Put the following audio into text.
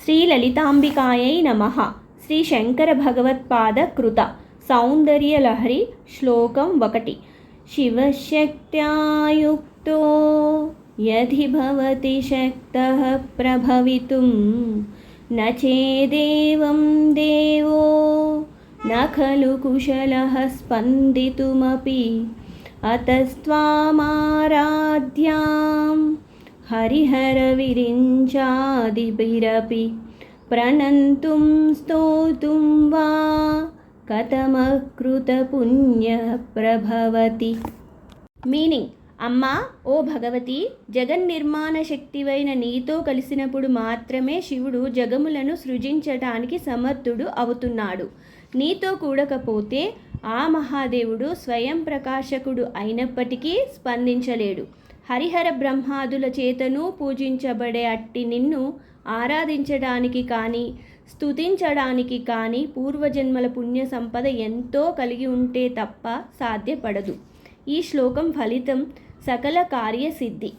శ్రీలలితాంబికాయై నమః. శ్రీ శంకర భగవత్పాద కృత సౌందర్యలహరి శ్లోకం 1. శివశక్త్యాయుక్తో యది భవతి శక్తః ప్రభవితుం న చేదేవం దేవో న ఖలు కుశలః స్పందితుమపి అతస్త్వామారాధ్యాం హరిహర విరించాదిభిరపి ప్రణంతుం స్తోతుం వా కథమకృత పుణ్య ప్రభవతి. మీనింగ్: అమ్మా, ఓ భగవతి, జగన్నిర్మాణ శక్తివైన నీతో కలిసినప్పుడు మాత్రమే శివుడు జగములను సృజించటానికి సమర్థుడు అవుతున్నాడు. నీతో కూడకపోతే ఆ మహాదేవుడు స్వయం ప్రకాశకుడు అయినప్పటికీ స్పందించలేడు. హరిహర బ్రహ్మాదుల చేతను పూజించబడే అట్టి నిన్ను ఆరాధించడానికి కానీ స్తుతించడానికి కానీ పూర్వజన్మల పుణ్య సంపద ఎంతో కలిగి ఉంటే తప్ప సాధ్యపడదు. ఈ శ్లోకం ఫలితం సకల కార్యసిద్ధి.